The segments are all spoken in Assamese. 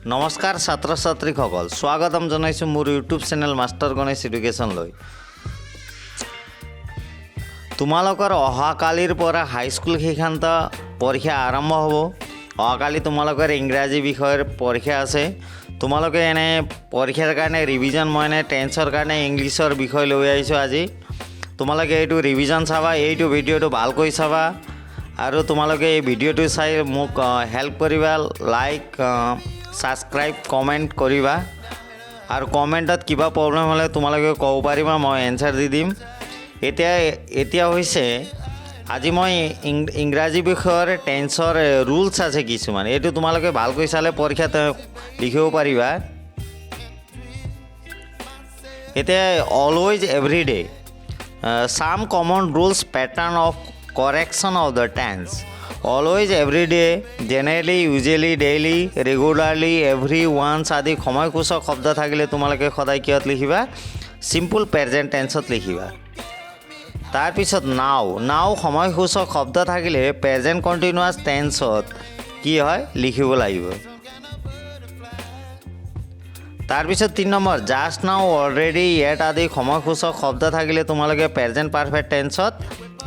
নমস্কাৰ ছাত্ৰ ছাত্ৰীসকল, স্বাগতম জনাইছোঁ মোৰ ইউটিউব চেনেল মাষ্টাৰ গণেশ এডুকেশ্যনলৈ। তোমালোকৰ অহাকালিৰ পৰা হাইস্কুল শিক্ষান্ত পৰীক্ষা আৰম্ভ হ'ব। অহাকালি তোমালোকৰ ইংৰাজী বিষয়ৰ পৰীক্ষা আছে। তোমালোকে এনে পৰীক্ষাৰ কাৰণে ৰিভিজন মই টেন্সৰ কাৰণে ইংলিছৰ বিষয় লৈ আহিছোঁ আজি। তোমালোকে এইটো ৰিভিজন চাবা, এইটো ভিডিঅ'টো ভালকৈ চাবা আৰু তোমালোকে এই ভিডিঅ'টো চাই মোক হেল্প কৰিবা, লাইক সাবস্ক্ৰাইব কমেন্ট কৰিবা আৰ কমেন্টত কিবা প্ৰবলেম হলে তোমালোকে কব পাৰিবা, মই এনসাৰ দি দিম। এতিয়া হৈছে আজি মই ইংৰাজী বিষয়ৰ টেন্সৰ ৰুলছ আছে কিছুমান, এইটো তোমালোকে ভালকৈ চালে পৰীক্ষাত লিখিব পাৰিবা। এতিয়া always everyday some common rules pattern of correction of the tense. Always everyday, generally, usually, daily, regularly, every, once আদি সময়সূচক শব্দ থাকিলে তোমালোকে সদায় কিহত লিখিবা? চিম্পল প্ৰেজেণ্ট টেন্সত লিখিবা। তাৰপিছত নাও সময়সূচক শব্দ থাকিলে প্ৰেজেণ্ট কণ্টিনিউৱাছ টেন্সত কি হয় লিখিব লাগিব। তাৰপিছত 3 নম্বৰ, জাষ্ট নাও, অলৰেডি, য়েট আদি সময়সূচক শব্দ থাকিলে তোমালোকে প্ৰেজেণ্ট পাৰফেক্ট টেন্সত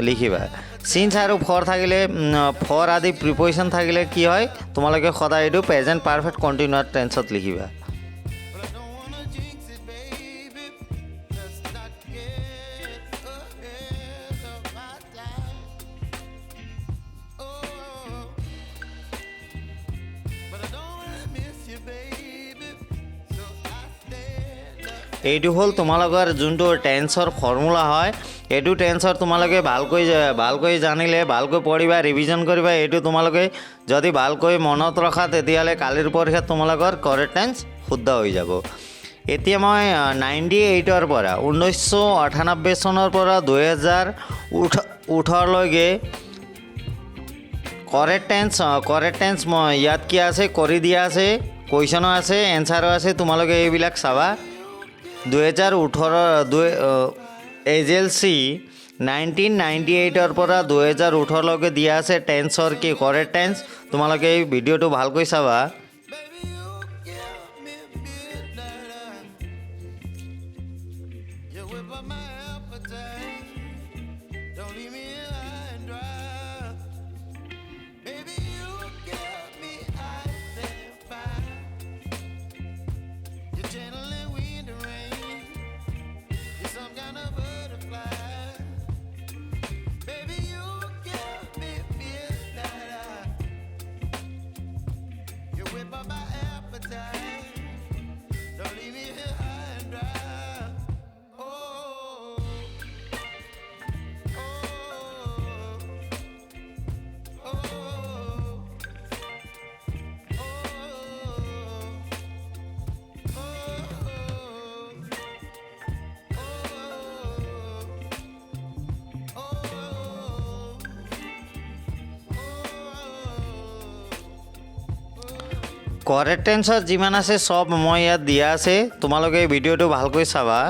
লিখিবা। সিন্স আৰু ফৰ থাকিলে, ফৰ আদি প্ৰিপজিশ্যন থাকিলে কি হয় তোমালোকে সদায় এইটো প্ৰেজেণ্ট পাৰফেক্ট কণ্টিনিউৱাছ টেন্সত লিখিবা। এইটো হ'ল তোমালোকৰ যোনটো টেন্সৰ ফৰ্মুলা হয়। এইটো টেন্সৰ তোমালোকে ভালকৈ জানিলে, ভালকৈ পঢ়িবা, ৰিভিজন কৰিবা। এইটো তোমালোকে যদি ভালকৈ মনত ৰখা তেতিয়াহ'লে কালিৰ পৰীক্ষাত তোমালোকৰ কাৰেক্ট টেন্স শুদ্ধ হৈ যাব। এতিয়া মই 98ৰ পৰা 1998 চনৰ পৰা 2018লৈকে কাৰেক্ট টেন্স মই ইয়াত কি আছে কৰি দিয়া আছে, কুৱেশ্যনো আছে, এনচাৰো আছে। তোমালোকে এইবিলাক চাবা। 2018 এজেলচি 1998ৰ পৰা 2018লৈকে দিয়া আছে টেন্সৰ কি কাৰেক্ট টেন্স। তোমালোকে এই ভিডিঅ'টো ভালকৈ চাবা। কাৰেক্ট টেন্সৰ যিমান আছে সব মই ইয়াত দিয়া আছে। তোমালোকে এই ভিডিঅ'টো ভালকৈ চাবা।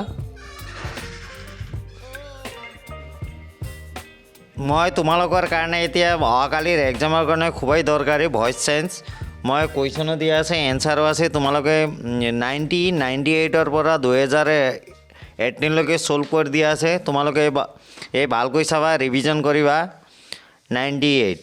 মই তোমালোকৰ কাৰণে এতিয়া অহাকালিৰ এক্সামৰ কাৰণে খুবেই দৰকাৰী ভইচ চেঞ্জ। মই কুৱেশ্যনো দিয়া আছে, এনচাৰো আছে। তোমালোকে 1998ৰ পৰা 2018লৈকে ছল্ভ কৰি দিয়া আছে। তোমালোকে এই ভালকৈ চাবা, ৰিভিজন কৰিবা। 98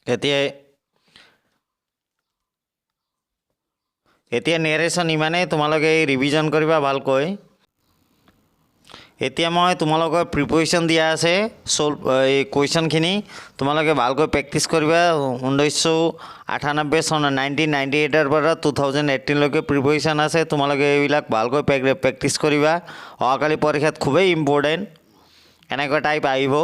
এতিয়া নেৰেশ্যন ইমানেই। তোমালোকে এই ৰিভিজন কৰিবা ভালকৈ। এতিয়া মই তোমালোকৰ প্ৰিপেৰেশ্যন দিয়া আছে এই কুৱেশ্যনখিনি তোমালোকে ভালকৈ প্ৰেক্টিছ কৰিবা 1998 চন 1998ৰ পৰা 2018লৈকে প্ৰিপেৰেশ্যন আছে তোমালোকে এইবিলাক ভালকৈ প্ৰেক্টিছ কৰিবা অহাকালি পৰীক্ষাত খুবেই ইম্পৰ্টেণ্ট এনেকুৱা টাইপ আহিব